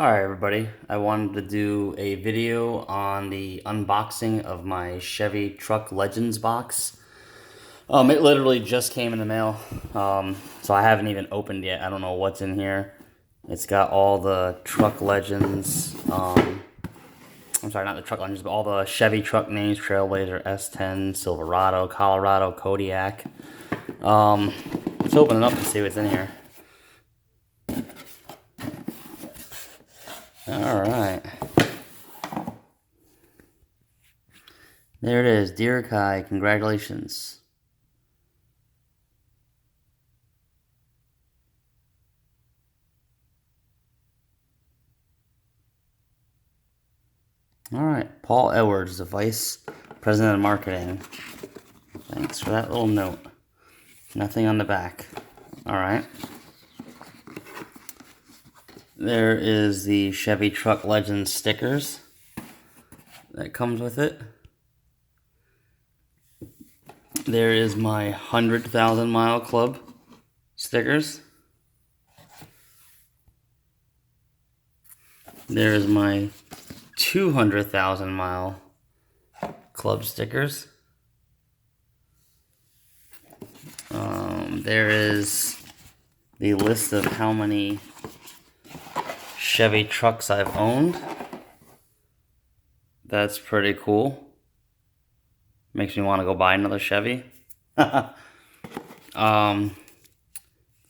Alright everybody, I wanted to do a video on the unboxing of my Chevy Truck Legends box. It literally just came in the mail, so I haven't even opened yet. I don't know what's in here. It's got all the Truck Legends, I'm sorry, not the Truck Legends, but all the Chevy truck names: Trailblazer, S10, Silverado, Colorado, Kodiak. Let's open it up and see what's in here. Alright. There it is. Dear Kai, congratulations. Alright, Paul Edwards, the Vice President of Marketing. Thanks for that little note. Nothing on the back. Alright. There is the Chevy Truck Legends stickers that comes with it. There is my 100,000 Mile Club stickers. There is my 200,000 Mile Club stickers. There is the list of how many Chevy trucks I've owned. That's pretty cool. Makes me want to go buy another Chevy.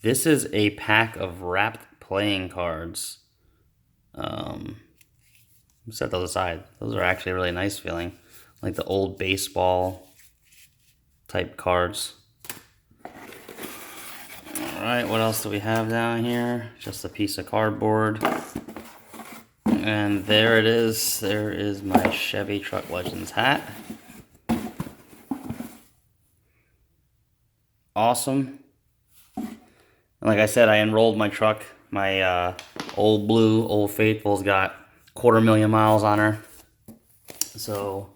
This is a pack of wrapped playing cards. Set those aside. Those are actually really nice feeling. Like the old baseball type cards. Alright, what else do we have down here? Just a piece of cardboard. And there it is. There is my Chevy Truck Legends hat. Awesome. And like I said, I enrolled my truck. My old blue, Old Faithful's got 250,000 miles on her. So,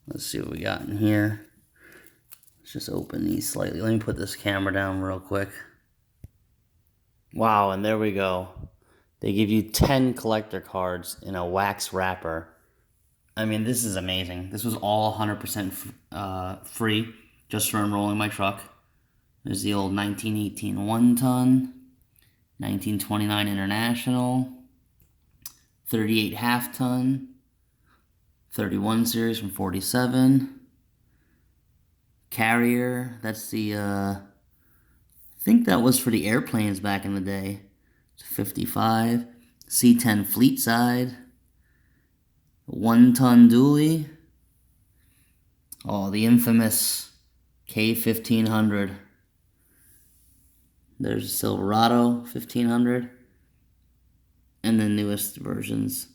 let's see what we got in here. Let's just open these slightly. Let me put this camera down real quick. Wow, and there we go. They give you 10 collector cards in a wax wrapper. I mean, this is amazing. This was all 100% free just for enrolling my truck. There's the old 1918 one-ton, 1929 International, 38 half-ton, 31 series from 47, Carrier, that's the, I think that was for the airplanes back in the day. It's 55, C10 Fleet Side, 1-ton dually. Oh, the infamous K1500. There's Silverado 1500. And the newest versions.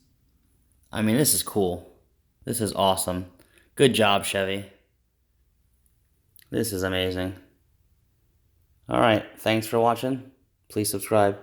I mean, this is cool. This is awesome. Good job, Chevy. This is amazing. Alright, thanks for watching. Please subscribe.